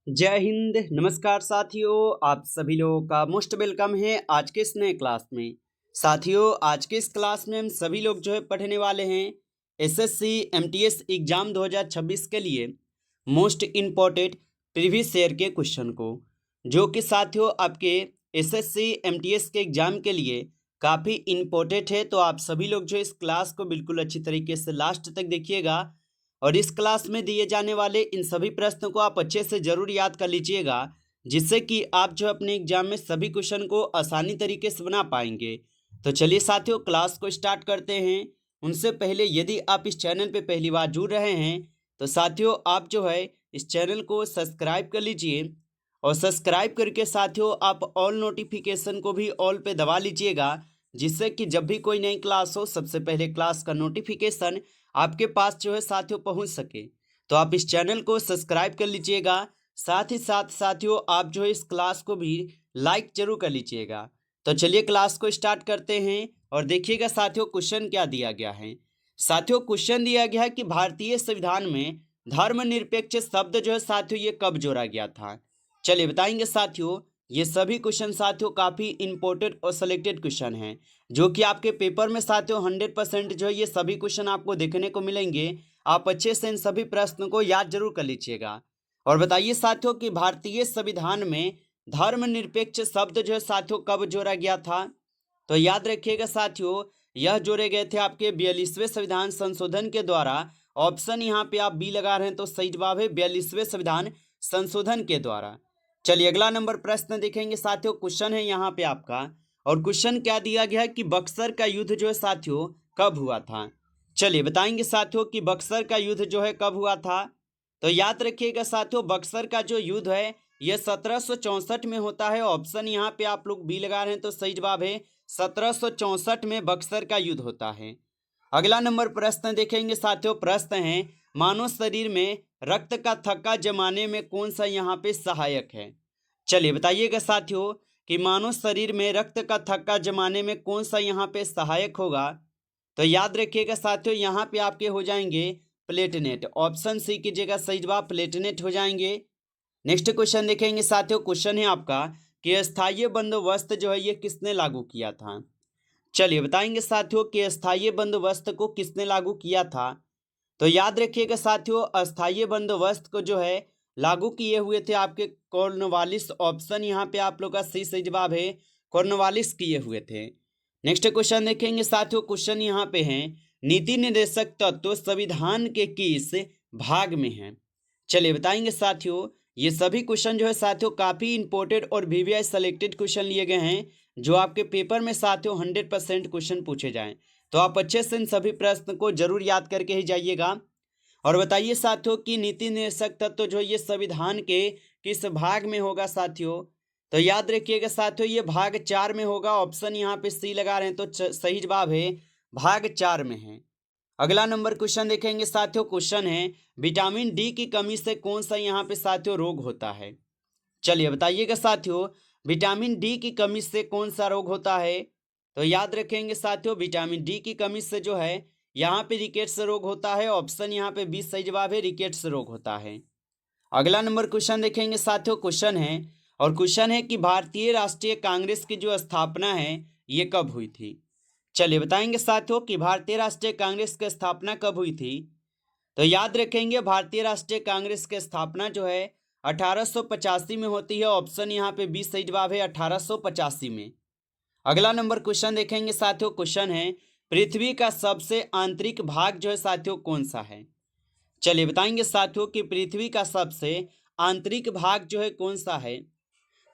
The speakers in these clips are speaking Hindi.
जय हिंद। नमस्कार साथियों, आप सभी लोगों का मोस्ट वेलकम है आज के इस नए क्लास में। साथियों, आज के इस क्लास में हम सभी लोग जो है पढ़ने वाले हैं एसएससी एमटीएस एग्जाम 2026 के लिए मोस्ट इम्पोर्टेंट प्रीवियस ईयर के क्वेश्चन को, जो कि साथियों आपके एसएससी एमटीएस के एग्जाम के लिए काफ़ी इम्पोर्टेंट है। तो आप सभी लोग जो इस क्लास को बिल्कुल अच्छी तरीके से लास्ट तक देखिएगा और इस क्लास में दिए जाने वाले इन सभी प्रश्नों को आप अच्छे से जरूर याद कर लीजिएगा, जिससे कि आप जो अपने एग्जाम में सभी क्वेश्चन को आसानी तरीके से बना पाएंगे। तो चलिए साथियों, क्लास को स्टार्ट करते हैं। उनसे पहले यदि आप इस चैनल पे पहली बार जुड़ रहे हैं तो साथियों आप जो है इस चैनल को सब्सक्राइब कर लीजिए और सब्सक्राइब करके साथियों आप ऑल नोटिफिकेशन को भी ऑल पे दबा लीजिएगा, जिससे कि जब भी कोई नई क्लास हो सबसे पहले क्लास का नोटिफिकेशन आपके पास जो है साथियों पहुंच सके। तो आप इस चैनल को सब्सक्राइब कर लीजिएगा। साथ ही साथ साथियों आप जो है इस क्लास को भी लाइक जरूर कर लीजिएगा। तो चलिए क्लास को स्टार्ट करते हैं और देखिएगा साथियों क्वेश्चन क्या दिया गया है। साथियों क्वेश्चन दिया गया है कि भारतीय संविधान में धर्मनिरपेक्ष शब्द जो है साथियों ये कब जोड़ा गया था। चलिए बताएंगे साथियों। ये सभी क्वेश्चन साथियों काफ़ी इंपॉर्टेंट और सिलेक्टेड क्वेश्चन हैं, जो कि आपके पेपर में साथियों 100% जो है ये सभी क्वेश्चन आपको देखने को मिलेंगे। आप अच्छे से इन सभी प्रश्नों को याद जरूर कर लीजिएगा। और बताइए साथियों कि भारतीय संविधान में धर्मनिरपेक्ष शब्द जो है साथियों कब जोड़ा गया था। तो याद रखिएगा साथियों, यह जोड़े गए थे आपके 42वें संविधान संशोधन के द्वारा। ऑप्शन यहाँ पे आप बी लगा रहे हैं तो सही जवाब है 42वें संविधान संशोधन के द्वारा। चलिए अगला नंबर प्रश्न देखेंगे साथियों। क्वेश्चन है यहाँ पे आपका, और क्वेश्चन क्या दिया गया है कि बक्सर का युद्ध जो है साथियों कब हुआ था। चलिए बताएंगे साथियों कि बक्सर का युद्ध जो है कब हुआ था। तो याद रखिएगा साथियों, बक्सर का जो युद्ध है यह 1764 में होता है। ऑप्शन यहाँ पे आप लोग बी लगा रहे हैं तो सही जवाब है 1764 में बक्सर का युद्ध होता है। अगला नंबर प्रश्न देखेंगे साथियों। प्रश्न है मानव शरीर में रक्त का थक्का जमाने में कौन सा यहाँ पे सहायक है। चलिए बताइएगा साथियों कि मानव शरीर में रक्त का थक्का जमाने में कौन सा यहाँ पे सहायक होगा। तो याद रखिएगा साथियों, यहाँ पे आपके हो जाएंगे प्लेटनेट। ऑप्शन सी कीजिएगा, सही जवाब प्लेटनेट हो जाएंगे। नेक्स्ट क्वेश्चन देखेंगे साथियों। क्वेश्चन है आपका कि स्थायी बंदोबस्त जो है ये किसने लागू किया था। चलिए बताएंगे साथियों कि स्थायी बंदोबस्त को किसने लागू किया था। तो याद रखिएगा साथियों, स्थायी बंदोबस्त को जो है लागू किए हुए थे आपके कॉर्नवालिस। ऑप्शन यहाँ पे आप लोग का सही जवाब है कॉर्नवालिस किए हुए थे। नेक्स्ट क्वेश्चन देखेंगे साथियों। क्वेश्चन यहाँ पे है नीति निर्देशक तत्व संविधान के किस भाग में है। चलिए बताएंगे साथियों। ये सभी क्वेश्चन जो है साथियों काफी इंपॉर्टेंट और वीवीआई सेलेक्टेड क्वेश्चन लिए गए हैं, जो आपके पेपर में साथियों 100% क्वेश्चन पूछे जाएं। तो आप अच्छे से इन सभी प्रश्न को जरूर याद करके ही जाइएगा। और बताइए साथियों कि नीति निर्देशक तत्व जो ये संविधान के किस भाग में होगा साथियों। तो याद रखिएगा साथियों ये भाग 4 में होगा। ऑप्शन यहाँ पे सी लगा रहे हैं तो सही जवाब है भाग 4 में है। अगला नंबर क्वेश्चन देखेंगे साथियों। क्वेश्चन है विटामिन डी की कमी से कौन सा यहाँ पे साथियों रोग होता है। चलिए बताइएगा साथियों विटामिन डी की कमी से कौन सा रोग होता है। तो याद रखेंगे साथियों विटामिन डी की कमी से जो है यहाँ पे रिकेट्स रोग होता है। ऑप्शन यहाँ पे 20 सही जवाब है, रिकेट्स रोग होता है। अगला नंबर क्वेश्चन देखेंगे साथियों। क्वेश्चन है, और क्वेश्चन है कि भारतीय राष्ट्रीय कांग्रेस की जो स्थापना है ये कब हुई थी। चलिए बताएंगे साथियों कि भारतीय राष्ट्रीय कांग्रेस की स्थापना कब हुई थी। तो याद रखेंगे भारतीय राष्ट्रीय कांग्रेस की स्थापना जो है 1885 में होती है। ऑप्शन यहाँ पे 20 सही जवाब है 1885 में। अगला नंबर क्वेश्चन देखेंगे साथियों। क्वेश्चन है पृथ्वी का सबसे आंतरिक भाग जो है साथियों कौन सा है। चलिए बताएंगे साथियों कि पृथ्वी का सबसे आंतरिक भाग जो है कौन सा है।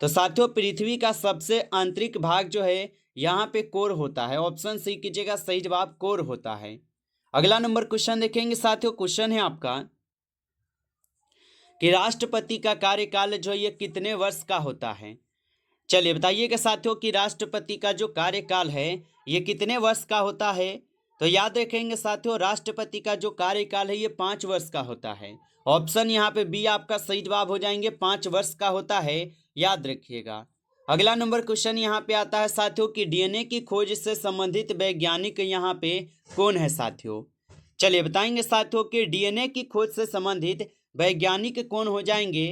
तो साथियों पृथ्वी का सबसे आंतरिक भाग जो है यहाँ पे कोर होता है। ऑप्शन सी कीजिएगा, सही जवाब कोर होता है। अगला नंबर क्वेश्चन देखेंगे साथियों। क्वेश्चन है आपका कि राष्ट्रपति का कार्यकाल जो ये कितने वर्ष का होता है। चलिए बताइएगा साथियों कि राष्ट्रपति का जो कार्यकाल है ये कितने वर्ष का होता है। तो याद रखेंगे साथियों राष्ट्रपति का जो कार्यकाल है ये 5 वर्ष का होता है। ऑप्शन यहाँ पे बी आपका सही जवाब हो जाएंगे, 5 वर्ष का होता है, याद रखिएगा। अगला नंबर क्वेश्चन यहाँ पे आता है साथियों कि डीएनए की खोज से संबंधित वैज्ञानिक यहाँ पे कौन है साथियों। चलिए बताएंगे साथियों कि डीएनए की खोज से संबंधित वैज्ञानिक कौन हो जाएंगे।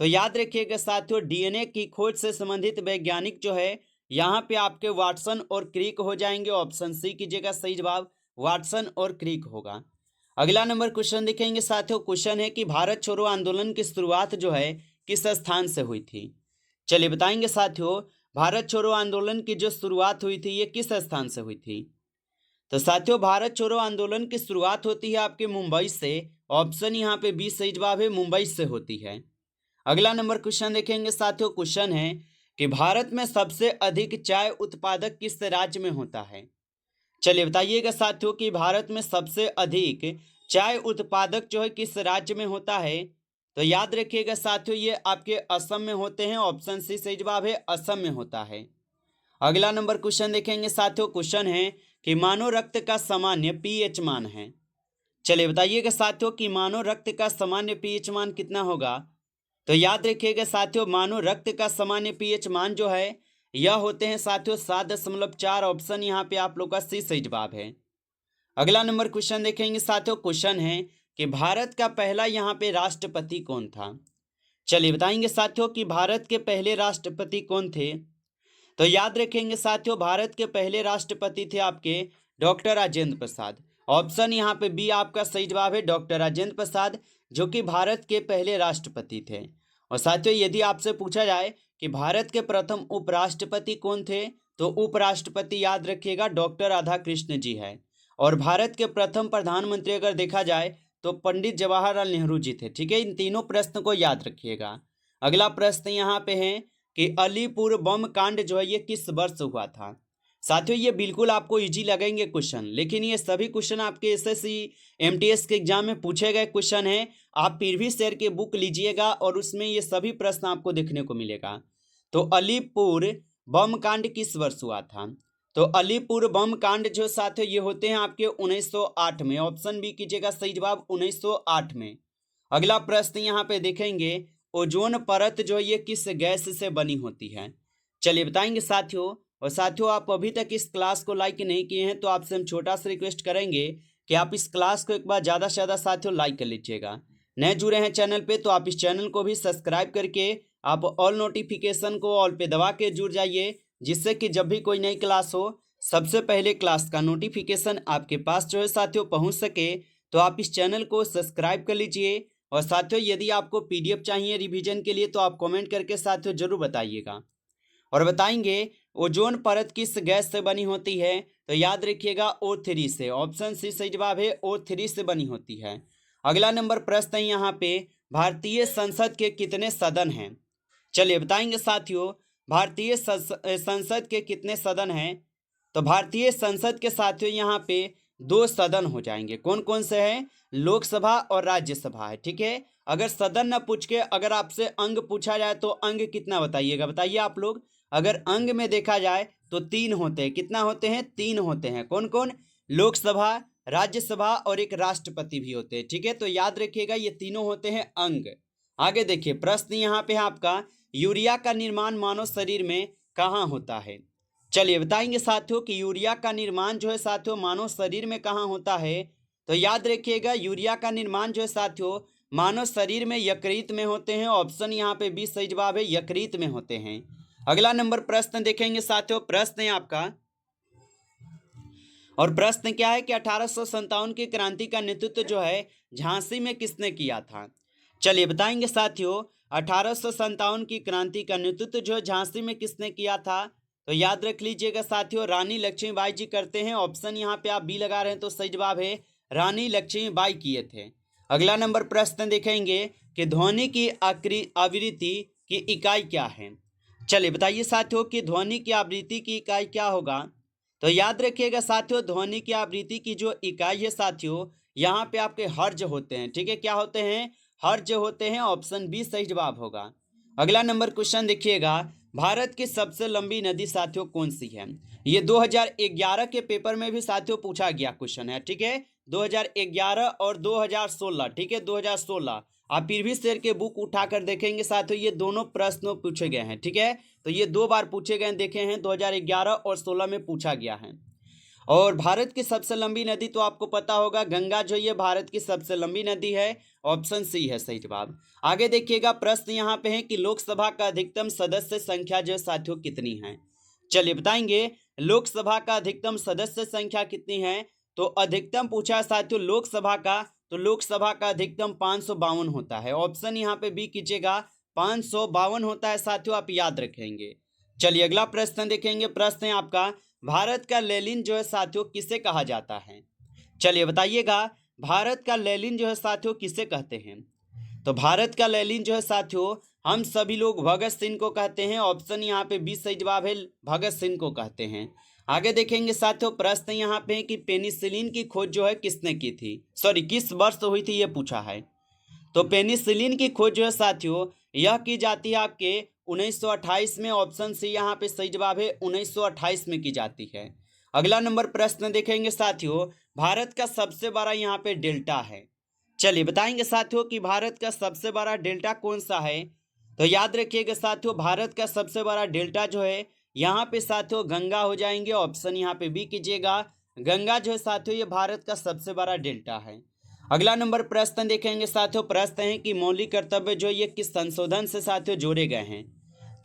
तो याद रखिएगा साथियों, डीएनए की खोज से संबंधित वैज्ञानिक जो है यहाँ पे आपके वाटसन और क्रिक हो जाएंगे। ऑप्शन सी कीजिएगा, सही जवाब वाटसन और क्रिक होगा। अगला नंबर क्वेश्चन देखेंगे साथियों। क्वेश्चन है कि भारत छोड़ो आंदोलन की शुरुआत जो है किस स्थान से हुई थी। चलिए बताएंगे साथियों, भारत छोड़ो आंदोलन की जो शुरुआत हुई थी ये किस स्थान से हुई थी। तो साथियों, भारत छोड़ो आंदोलन की शुरुआत होती है आपके मुंबई से। ऑप्शन यहाँ पे बी सही जवाब है, मुंबई से होती है। अगला नंबर क्वेश्चन देखेंगे साथियों। क्वेश्चन है कि भारत में सबसे अधिक चाय उत्पादक किस राज्य में होता है। चलिए बताइएगा साथियों कि भारत में सबसे अधिक चाय उत्पादक जो है किस राज्य में होता है। तो याद रखिएगा साथियों, ये आपके असम में होते हैं। ऑप्शन सी सही जवाब है, असम में होता है। अगला नंबर क्वेश्चन देखेंगे साथियों। क्वेश्चन है कि मानव रक्त का सामान्य पीएच मान है। चलिए बताइएगा साथियों कि मानव रक्त का सामान्य पीएच मान कितना होगा। तो याद रखिएगा साथियों, मानव रक्त का सामान्य पीएच मान जो है यह होते हैं साथियों 7.4। ऑप्शन यहाँ पे आप लोग का सी सही जवाब है। अगला नंबर क्वेश्चन देखेंगे साथियों। क्वेश्चन है कि भारत का पहला यहाँ पे राष्ट्रपति कौन था। चलिए बताएंगे साथियों कि भारत के पहले राष्ट्रपति कौन थे। तो याद रखेंगे साथियों, भारत के पहले राष्ट्रपति थे आपके डॉक्टर राजेंद्र प्रसाद। ऑप्शन यहाँ पे बी आपका सही जवाब है, डॉक्टर राजेंद्र प्रसाद, जो कि भारत के पहले राष्ट्रपति थे। और साथियों, यदि आपसे पूछा जाए कि भारत के प्रथम उपराष्ट्रपति कौन थे, तो उपराष्ट्रपति याद रखिएगा डॉक्टर राधाकृष्ण जी है। और भारत के प्रथम प्रधानमंत्री अगर देखा जाए तो पंडित जवाहरलाल नेहरू जी थे। ठीक है, इन तीनों प्रश्न को याद रखिएगा। अगला प्रश्न यहाँ पे है कि अलीपुर बम कांड जो है ये किस वर्ष हुआ था। साथियों, ये बिल्कुल आपको इजी लगेंगे क्वेश्चन, लेकिन ये सभी क्वेश्चन आपके एसएससी एमटीएस के एग्जाम में पूछे गए क्वेश्चन है। आप प्रीवियस ईयर के बुक लीजिएगा और उसमें ये सभी प्रश्न आपको देखने को मिलेगा। तो अलीपुर बम कांड किस वर्ष हुआ था। तो अलीपुर बम कांड जो साथियों ये होते हैं आपके 1908 में। ऑप्शन बी कीजिएगा, सही जवाब 1908 में। अगला प्रश्न यहाँ पे देखेंगे, ओजोन परत जो ये किस गैस से बनी होती है। चलिए बताएंगे साथियों। और साथियों, आप अभी तक इस क्लास को लाइक नहीं किए हैं तो आपसे हम छोटा सा रिक्वेस्ट करेंगे कि आप इस क्लास को एक बार ज़्यादा से ज़्यादा साथियों लाइक कर लीजिएगा। नए जुड़े हैं चैनल पे तो आप इस चैनल को भी सब्सक्राइब करके आप ऑल नोटिफिकेशन को ऑल पे दबा के जुड़ जाइए, जिससे कि जब भी कोई नई क्लास हो सबसे पहले क्लास का नोटिफिकेशन आपके पास जो है साथियों पहुँच सके। तो आप इस चैनल को सब्सक्राइब कर लीजिए। और साथियों, यदि आपको पीडीएफ चाहिए रिवीजन के लिए तो आप कमेंट करके साथियों जरूर बताइएगा। और बताएंगे ओजोन परत किस गैस से बनी होती है। तो याद रखिएगा O3 से। ऑप्शन सी सही जवाब है, O3 से बनी होती है। अगला नंबर प्रश्न है यहाँ पे, भारतीय संसद के कितने सदन हैं। चलिए बताएंगे साथियों, भारतीय संसद के कितने सदन हैं। तो भारतीय संसद के साथियों यहाँ पे 2 सदन हो जाएंगे। कौन कौन से हैं, लोकसभा और राज्यसभा है। ठीक है, अगर सदन न पूछ के अगर आपसे अंग पूछा जाए तो अंग कितना बताइएगा, बताइए आप लोग। अगर अंग में देखा जाए तो 3 होते हैं। कितना होते हैं, 3 होते हैं। कौन कौन, लोकसभा, राज्यसभा और एक राष्ट्रपति भी होते हैं। ठीक है, तो याद रखिएगा ये तीनों होते हैं अंग। आगे देखिए प्रश्न यहाँ पे है आपका, यूरिया का निर्माण मानव शरीर में कहाँ होता है। चलिए बताएंगे साथियों कि यूरिया का निर्माण जो है साथियों मानव शरीर में कहाँ होता है। तो याद रखिएगा यूरिया का निर्माण जो है साथियों मानव शरीर में यकृत में होते हैं। ऑप्शन यहाँ पे बी सही जवाब है, यकृत में होते हैं। अगला नंबर प्रश्न देखेंगे साथियों। प्रश्न है आपका, और प्रश्न क्या है कि 1857 की क्रांति का नेतृत्व जो है झांसी में किसने किया था। चलिए बताएंगे साथियों, 1857 की क्रांति का नेतृत्व जो है झांसी में किसने किया था। तो याद रख लीजिएगा साथियों, रानी लक्ष्मीबाई जी करते हैं। ऑप्शन यहाँ पे आप बी लगा रहे हैं तो सही जवाब है, रानी लक्ष्मीबाई किए थे। अगला नंबर प्रश्न देखेंगे कि ध्वनि की आवृत्ति की इकाई क्या है। चलिए बताइए साथियों कि ध्वनि की आवृत्ति की इकाई क्या होगा। तो याद रखिएगा साथियों, ध्वनि की आवृत्ति की जो इकाई है साथियों यहाँ पे आपके हर्ज होते हैं। ठीक है, क्या होते हैं, हर्ज होते हैं। ऑप्शन बी सही जवाब होगा। अगला नंबर क्वेश्चन देखिएगा, भारत की सबसे लंबी नदी साथियों कौन सी है। ये 2011 के पेपर में भी साथियों पूछा गया क्वेश्चन है। ठीक है, 2011 और 2016। ठीक है, 2016 आप प्रीवियस ईयर के बुक उठाकर देखेंगे साथियों, ये दोनों प्रश्न पूछे गए हैं। ठीक है, तो ये 2 बार पूछे गए देखे हैं, 2011 और 16 में पूछा गया है। और भारत की सबसे लंबी नदी तो आपको पता होगा, गंगा जो ये भारत की सबसे लंबी नदी है। ऑप्शन सी है सही जवाब। आगे देखिएगा, प्रश्न यहाँ पे है कि लोकसभा का अधिकतम सदस्य संख्या जो साथियों कितनी है। चलिए बताएंगे, लोकसभा का अधिकतम सदस्य संख्या कितनी है। तो अधिकतम पूछा है साथियों लोकसभा का, तो लोकसभा का अधिकतम 552 होता है। ऑप्शन यहाँ पे बी कीजिएगा, 552 होता है साथियों, आप याद रखेंगे। चलिए अगला प्रश्न देखेंगे। प्रश्न है आपका, भारत का लेनिन जो है साथियों किसे कहा जाता है। चलिए बताइएगा, भारत का लेनिन जो है साथियों किसे कहते हैं। तो भारत का लेनिन जो है साथियों हम सभी लोग भगत सिंह को कहते हैं। ऑप्शन यहाँ पे बी सही जवाब है, भगत सिंह को कहते हैं। आगे देखेंगे साथियों, प्रश्न यहाँ पे है कि पेनिसिलिन की खोज जो है किसने की थी, सॉरी किस वर्ष हुई थी ये पूछा है। तो पेनिसिलिन की खोज जो है साथियों यह की जाती है आपके 1928 में। ऑप्शन सी यहाँ पे सही जवाब है, 1928 में की जाती है। अगला नंबर प्रश्न देखेंगे साथियों, भारत का सबसे बड़ा यहाँ पे डेल्टा है। चलिए बताएंगे साथियों कि भारत का सबसे बड़ा डेल्टा कौन सा है। तो याद रखिएगा साथियों, भारत का सबसे बड़ा डेल्टा जो है यहाँ पे साथियों गंगा हो जाएंगे। ऑप्शन यहाँ पे बी कीजिएगा, गंगा जो है साथियों ये भारत का सबसे बड़ा डेल्टा है। अगला नंबर प्रश्न देखेंगे साथियों, प्रश्न है कि मौलिक कर्तव्य जो ये किस संशोधन से साथियों जोड़े गए हैं।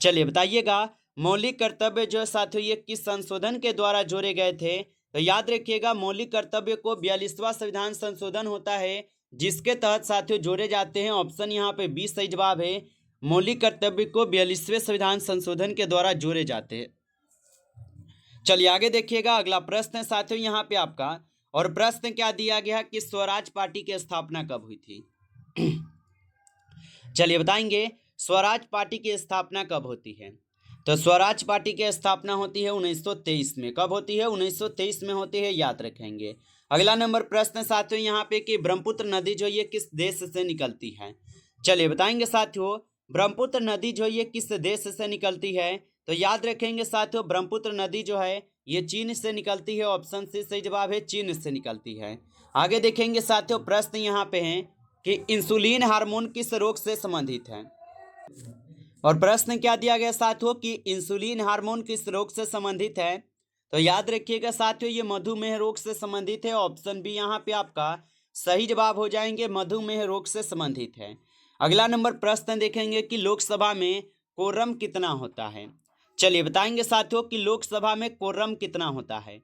चलिए बताइएगा, मौलिक कर्तव्य जो है साथियों ये किस संशोधन के द्वारा जोड़े गए थे। तो याद रखिएगा, मौलिक कर्तव्य को 42वां संविधान संशोधन होता है जिसके तहत साथियों जोड़े जाते हैं। ऑप्शन यहाँ पे 20 सही जवाब है, मौलिक कर्तव्य को 42वें संविधान संशोधन के द्वारा जोड़े जाते हैं। चलिए आगे देखिएगा, अगला प्रश्न है साथियों यहाँ पे आपका, और प्रश्न क्या दिया गया कि स्वराज पार्टी की स्थापना कब हुई थी। चलिए बताएंगे, स्वराज पार्टी की स्थापना कब होती है। तो स्वराज पार्टी की स्थापना होती है 1923 में। कब होती है, 1923 में होती है, याद रखेंगे। अगला नंबर प्रश्न साथियों यहाँ पे कि ब्रह्मपुत्र नदी जो ये किस देश से निकलती है। चलिए बताएंगे साथियों, ब्रह्मपुत्र नदी जो ये किस देश से निकलती है। तो याद रखेंगे साथियों, ब्रह्मपुत्र नदी जो है ये चीन से निकलती है। ऑप्शन सी सही जवाब है, चीन से निकलती है। आगे देखेंगे साथियों, प्रश्न यहाँ पे है कि इंसुलिन हार्मोन किस रोग से संबंधित है। और प्रश्न क्या दिया गया साथियों कि इंसुलिन हार्मोन किस रोग से संबंधित है। तो याद रखिएगा साथियों, ये मधुमेह रोग से संबंधित है। ऑप्शन बी यहाँ पे आपका सही जवाब हो जाएंगे, मधुमेह रोग से संबंधित है। अगला नंबर प्रश्न देखेंगे कि लोकसभा में कोरम कितना होता है। चलिए बताएंगे साथियों कि लोकसभा में कोरम कितना होता है।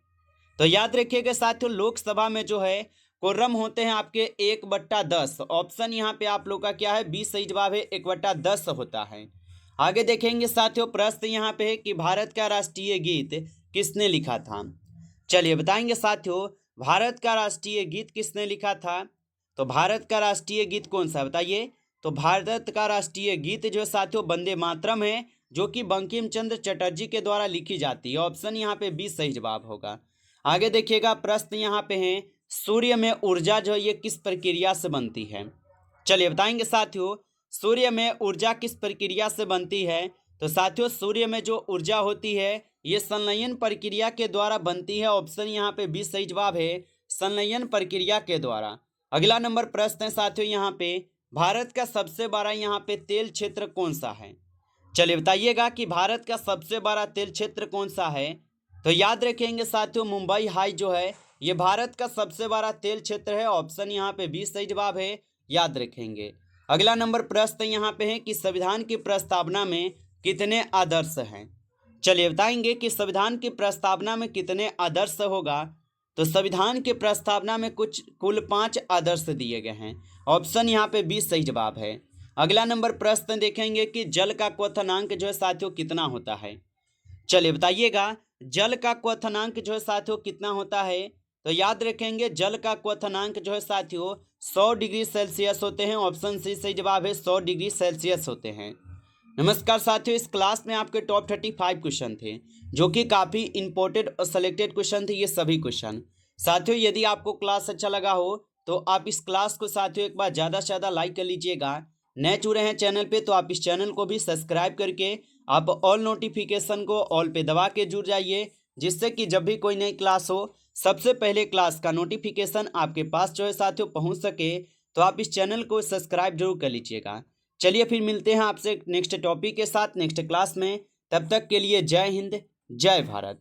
तो याद रखिएगा साथियों, लोकसभा में जो है कोरम होते हैं आपके 1/10। ऑप्शन यहाँ पे आप लोग का क्या है, 20 सही जवाब है, 1/10 होता है। आगे देखेंगे साथियों, प्रश्न यहाँ पे है कि भारत का राष्ट्रीय गीत किसने लिखा था। चलिए बताएंगे साथियों, भारत का राष्ट्रीय गीत किसने लिखा था। तो भारत का राष्ट्रीय गीत कौन सा बताइए। तो भारत का राष्ट्रीय गीत जो साथियों वंदे मातरम है, जो कि बंकिम चंद्र चटर्जी के द्वारा लिखी जाती है। ऑप्शन यहाँ पे 20 सही जवाब होगा। आगे देखिएगा, प्रश्न यहाँ पे है सूर्य में ऊर्जा जो ये किस प्रक्रिया से बनती है। चलिए बताएंगे साथियों, सूर्य में ऊर्जा किस प्रक्रिया से बनती है। तो साथियों सूर्य में जो ऊर्जा होती है ये संलयन प्रक्रिया के द्वारा बनती है। ऑप्शन यहाँ पे 20 सही जवाब है, संलयन प्रक्रिया के द्वारा। अगला नंबर प्रश्न है साथियों यहाँ पे, भारत का सबसे बड़ा यहाँ पे तेल क्षेत्र कौन सा है। चलिए बताइएगा कि भारत का सबसे बड़ा तेल क्षेत्र कौन सा है। तो याद रखेंगे साथियों, मुंबई हाई जो है ये भारत का सबसे बड़ा तेल क्षेत्र है। ऑप्शन यहाँ पे 20 सही जवाब है, याद रखेंगे। अगला नंबर प्रश्न यहाँ पे है कि संविधान की प्रस्तावना में कितने आदर्श हैं। चलिए बताएंगे कि संविधान की प्रस्तावना में कितने आदर्श होगा। तो संविधान की प्रस्तावना में कुल 5 आदर्श दिए गए हैं। ऑप्शन यहाँ पे 20 सही जवाब है। अगला नंबर प्रश्न देखेंगे कि जल का क्वथनांक जो है साथियों कितना होता है। चलिए बताइएगा, जल का क्वथनांक जो है साथियों कितना होता है। तो याद रखेंगे, जल का क्वथनांक जो है साथियों 100 डिग्री सेल्सियस होते हैं। ऑप्शन सी सही जवाब है, 100 डिग्री सेल्सियस होते हैं। नमस्कार साथियों, इस क्लास में आपके टॉप 35 क्वेश्चन थे जो कि काफ़ी इंपॉर्टेंट और सेलेक्टेड क्वेश्चन थे ये सभी क्वेश्चन। साथियों यदि आपको क्लास अच्छा लगा हो तो आप इस क्लास को साथियों एक बार ज़्यादा से ज़्यादा लाइक कर लीजिएगा। नए जुड़े हैं चैनल पे तो आप इस चैनल को भी सब्सक्राइब करके आप ऑल नोटिफिकेशन को ऑल पे दबा के जुड़ जाइए, जिससे कि जब भी कोई नई क्लास हो सबसे पहले क्लास का नोटिफिकेशन आपके पास जो है साथियों पहुँच सके। तो आप इस चैनल को सब्सक्राइब जरूर कर लीजिएगा। चलिए फिर मिलते हैं आपसे नेक्स्ट टॉपिक के साथ नेक्स्ट क्लास में। तब तक के लिए जय हिंद, जय भारत।